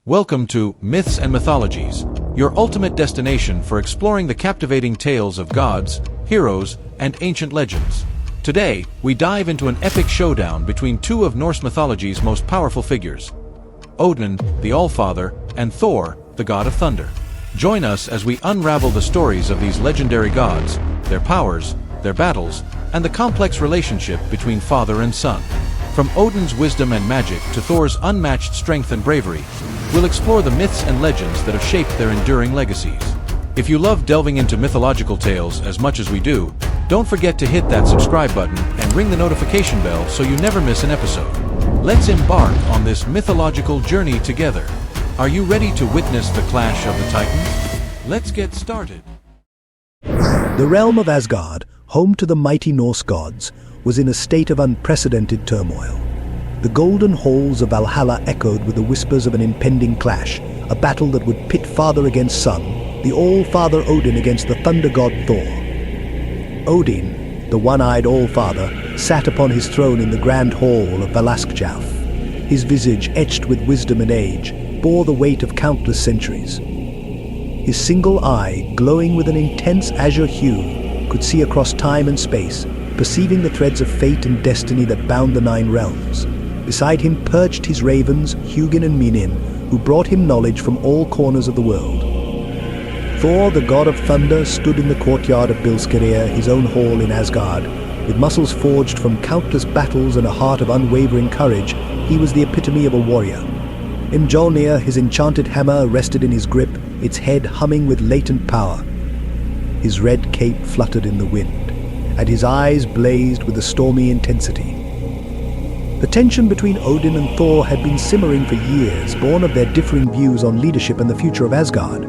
Welcome to Myths and Mythologies, your ultimate destination for exploring the captivating tales of gods, heroes, and ancient legends. Today, we dive into an epic showdown between two of Norse mythology's most powerful figures, Odin, the All-Father, and Thor, the god of thunder. Join us as we unravel the stories of these legendary gods, their powers, their battles, and the complex relationship between father and son. From Odin's wisdom and magic to Thor's unmatched strength and bravery, we'll explore the myths and legends that have shaped their enduring legacies. If you love delving into mythological tales as much as we do, don't forget to hit that subscribe button and ring the notification bell so you never miss an episode. Let's embark on this mythological journey together. Are you ready to witness the clash of the Titans? Let's get started. The realm of Asgard, home to the mighty Norse gods, was in a state of unprecedented turmoil. The golden halls of Valhalla echoed with the whispers of an impending clash, a battle that would pit father against son, the All-Father Odin against the thunder god Thor. Odin, the one-eyed All-Father, sat upon his throne in the grand hall of Valaskjalf. His visage, etched with wisdom and age, bore the weight of countless centuries. His single eye, glowing with an intense azure hue, could see across time and space, perceiving the threads of fate and destiny that bound the nine realms. Beside him perched his ravens, Hugin and Minin, who brought him knowledge from all corners of the world. Thor, the god of thunder, stood in the courtyard of Bilskerir, his own hall in Asgard. With muscles forged from countless battles and a heart of unwavering courage, he was the epitome of a warrior. In Mjolnir, his enchanted hammer rested in his grip, its head humming with latent power. His red cape fluttered in the wind, and his eyes blazed with a stormy intensity. The tension between Odin and Thor had been simmering for years, born of their differing views on leadership and the future of Asgard.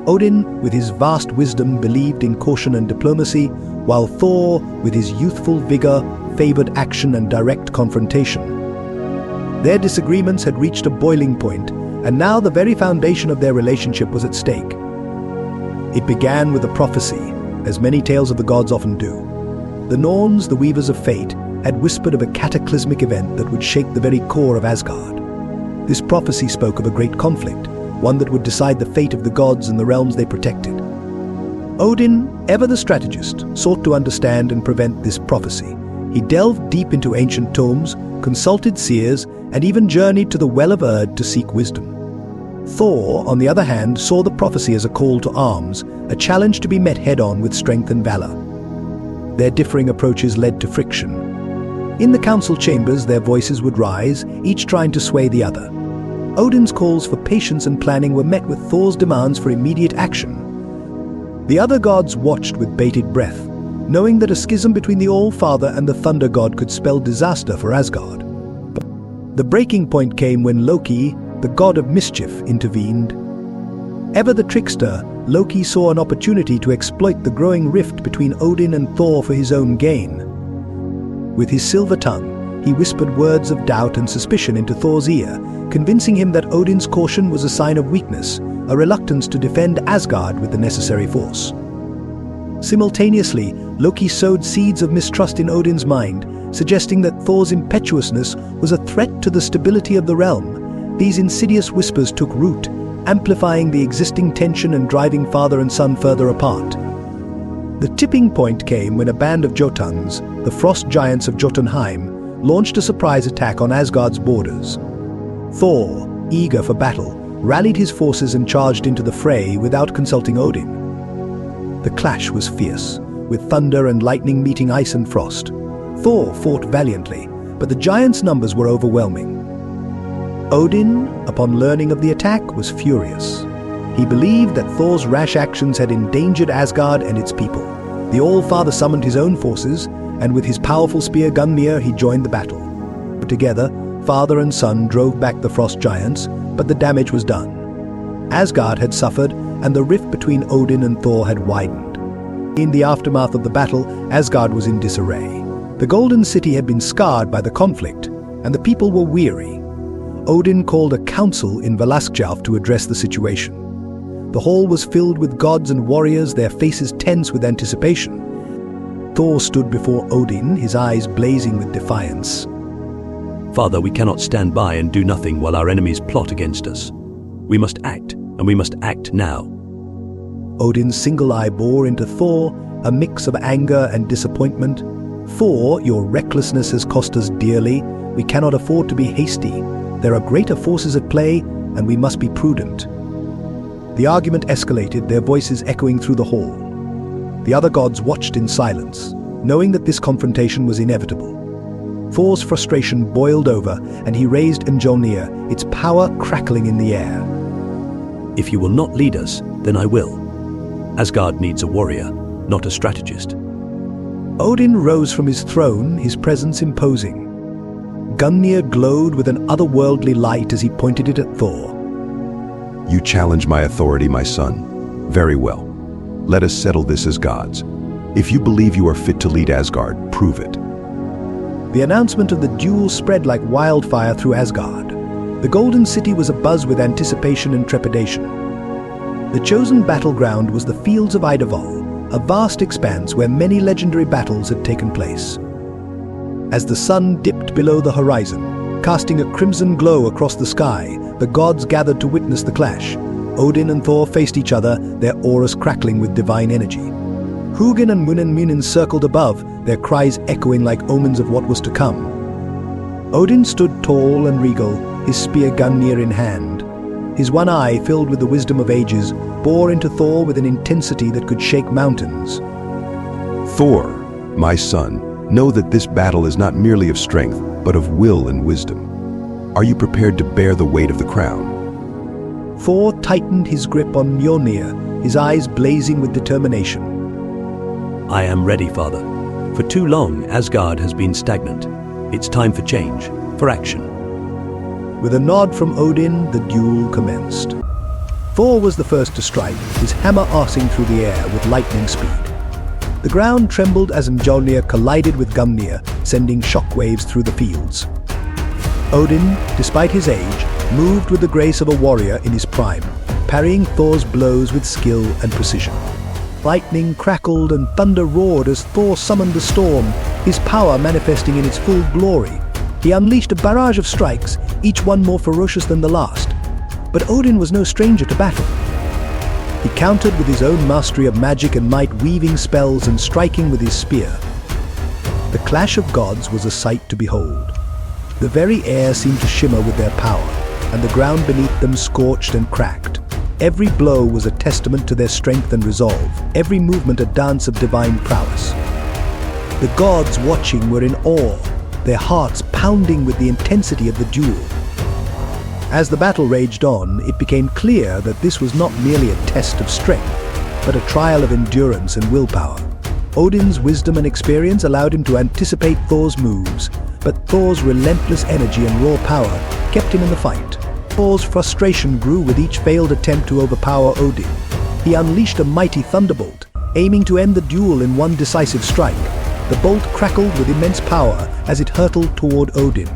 Odin, with his vast wisdom, believed in caution and diplomacy, while Thor, with his youthful vigor, favored action and direct confrontation. Their disagreements had reached a boiling point, and now the very foundation of their relationship was at stake. It began with a prophecy, as many tales of the gods often do. The Norns, the weavers of fate, had whispered of a cataclysmic event that would shake the very core of Asgard. This prophecy spoke of a great conflict, one that would decide the fate of the gods and the realms they protected. Odin, ever the strategist, sought to understand and prevent this prophecy. He delved deep into ancient tomes, consulted seers, and even journeyed to the Well of Erd to seek wisdom. Thor, on the other hand, saw the prophecy as a call to arms, a challenge to be met head-on with strength and valor. Their differing approaches led to friction. In the council chambers, their voices would rise, each trying to sway the other. Odin's calls for patience and planning were met with Thor's demands for immediate action. The other gods watched with bated breath, knowing that a schism between the All-Father and the Thunder God could spell disaster for Asgard. But the breaking point came when Loki, the god of mischief, intervened. Ever the trickster, Loki saw an opportunity to exploit the growing rift between Odin and Thor for his own gain. With his silver tongue, he whispered words of doubt and suspicion into Thor's ear, convincing him that Odin's caution was a sign of weakness, a reluctance to defend Asgard with the necessary force. Simultaneously, Loki sowed seeds of mistrust in Odin's mind, suggesting that Thor's impetuousness was a threat to the stability of the realm. These insidious whispers took root, amplifying the existing tension and driving father and son further apart. The tipping point came when a band of Jotuns, the frost giants of Jotunheim, launched a surprise attack on Asgard's borders. Thor, eager for battle, rallied his forces and charged into the fray without consulting Odin. The clash was fierce, with thunder and lightning meeting ice and frost. Thor fought valiantly, but the giants' numbers were overwhelming. Odin, upon learning of the attack, was furious. He believed that Thor's rash actions had endangered Asgard and its people. The All-Father summoned his own forces, and with his powerful spear Gungnir he joined the battle. Together, father and son drove back the frost giants, but the damage was done. Asgard had suffered, and the rift between Odin and Thor had widened. In the aftermath of the battle, Asgard was in disarray. The Golden City had been scarred by the conflict, and the people were weary. Odin called a council in Valaskjalf to address the situation. The hall was filled with gods and warriors, their faces tense with anticipation. Thor stood before Odin, his eyes blazing with defiance. Father, we cannot stand by and do nothing while our enemies plot against us. We must act, and we must act now. Odin's single eye bore into Thor, a mix of anger and disappointment. Thor, your recklessness has cost us dearly. We cannot afford to be hasty. There are greater forces at play, and we must be prudent. The argument escalated, their voices echoing through the hall. The other gods watched in silence, knowing that this confrontation was inevitable. Thor's frustration boiled over, and he raised Mjolnir, its power crackling in the air. If you will not lead us, then I will. Asgard needs a warrior, not a strategist. Odin rose from his throne, his presence imposing. Gungnir glowed with an otherworldly light as he pointed it at Thor. You challenge my authority, my son. Very well. Let us settle this as gods. If you believe you are fit to lead Asgard, prove it. The announcement of the duel spread like wildfire through Asgard. The Golden City was abuzz with anticipation and trepidation. The chosen battleground was the Fields of Idavol, a vast expanse where many legendary battles had taken place. As the sun dipped below the horizon, casting a crimson glow across the sky, the gods gathered to witness the clash. Odin and Thor faced each other, their auras crackling with divine energy. Hugin and Munin circled above, their cries echoing like omens of what was to come. Odin stood tall and regal, his spear Gungnir in hand. His one eye, filled with the wisdom of ages, bore into Thor with an intensity that could shake mountains. Thor, my son, know that this battle is not merely of strength, but of will and wisdom. Are you prepared to bear the weight of the crown? Thor tightened his grip on Mjolnir, his eyes blazing with determination. I am ready, Father. For too long, Asgard has been stagnant. It's time for change, for action. With a nod from Odin, the duel commenced. Thor was the first to strike, his hammer arcing through the air with lightning speed. The ground trembled as Mjolnir collided with Gungnir, sending shockwaves through the fields. Odin, despite his age, moved with the grace of a warrior in his prime, parrying Thor's blows with skill and precision. Lightning crackled and thunder roared as Thor summoned the storm, his power manifesting in its full glory. He unleashed a barrage of strikes, each one more ferocious than the last. But Odin was no stranger to battle. He countered with his own mastery of magic and might, weaving spells and striking with his spear. The clash of gods was a sight to behold. The very air seemed to shimmer with their power, and the ground beneath them scorched and cracked. Every blow was a testament to their strength and resolve, every movement a dance of divine prowess. The gods watching were in awe, their hearts pounding with the intensity of the duel. As the battle raged on, it became clear that this was not merely a test of strength, but a trial of endurance and willpower. Odin's wisdom and experience allowed him to anticipate Thor's moves, but Thor's relentless energy and raw power kept him in the fight. Thor's frustration grew with each failed attempt to overpower Odin. He unleashed a mighty thunderbolt, aiming to end the duel in one decisive strike. The bolt crackled with immense power as it hurtled toward Odin.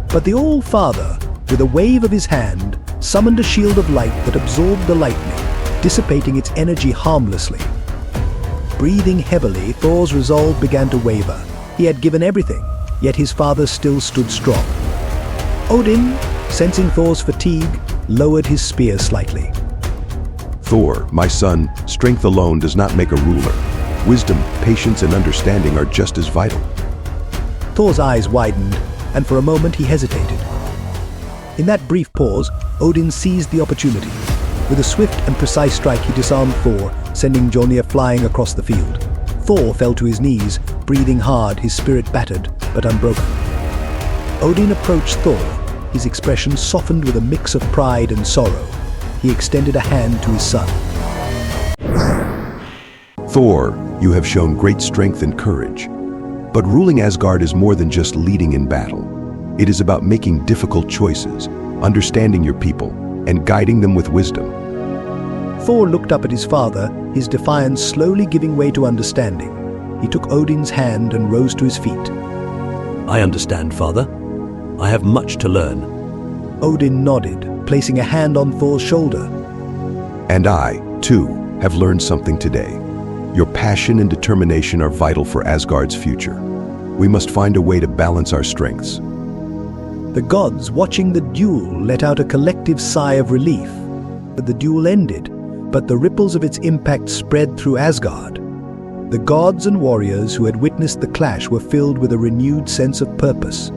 But the All-Father, with a wave of his hand, summoned a shield of light that absorbed the lightning, dissipating its energy harmlessly. Breathing heavily, Thor's resolve began to waver. He had given everything, yet his father still stood strong. Odin, sensing Thor's fatigue, lowered his spear slightly. Thor, my son, strength alone does not make a ruler. Wisdom, patience, and understanding are just as vital. Thor's eyes widened, and for a moment he hesitated. In that brief pause, Odin seized the opportunity. With a swift and precise strike, he disarmed Thor, sending Mjolnir flying across the field. Thor fell to his knees, breathing hard, his spirit battered, but unbroken. Odin approached Thor, his expression softened with a mix of pride and sorrow. He extended a hand to his son. Thor, you have shown great strength and courage. But ruling Asgard is more than just leading in battle. It is about making difficult choices, understanding your people, and guiding them with wisdom. Thor looked up at his father, his defiance slowly giving way to understanding. He took Odin's hand and rose to his feet. I understand, Father. I have much to learn. Odin nodded, placing a hand on Thor's shoulder. And I, too, have learned something today. Your passion and determination are vital for Asgard's future. We must find a way to balance our strengths. The gods, watching the duel, let out a collective sigh of relief. The duel ended, but the ripples of its impact spread through Asgard. The gods and warriors who had witnessed the clash were filled with a renewed sense of purpose.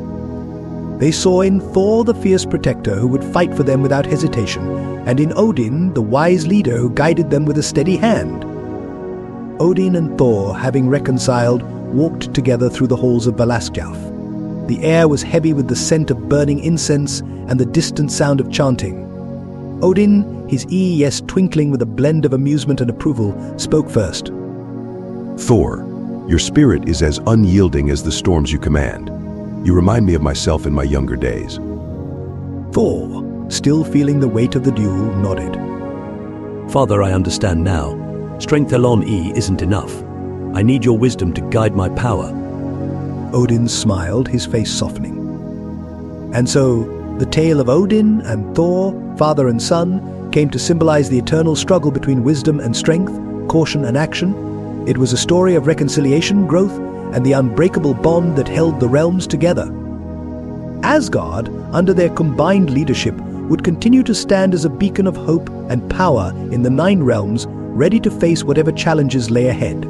They saw in Thor the fierce protector who would fight for them without hesitation, and in Odin the wise leader who guided them with a steady hand. Odin and Thor, having reconciled, walked together through the halls of Valaskjalf. The air was heavy with the scent of burning incense and the distant sound of chanting. Odin, his yes twinkling with a blend of amusement and approval, spoke first. Thor, your spirit is as unyielding as the storms you command. You remind me of myself in my younger days. Thor, still feeling the weight of the duel, nodded. Father, I understand now. Strength alone isn't enough. I need your wisdom to guide my power. Odin smiled, his face softening. And so, the tale of Odin and Thor, father and son, came to symbolize the eternal struggle between wisdom and strength, caution and action. It was a story of reconciliation, growth, and the unbreakable bond that held the realms together. Asgard, under their combined leadership, would continue to stand as a beacon of hope and power in the 9 realms, ready to face whatever challenges lay ahead.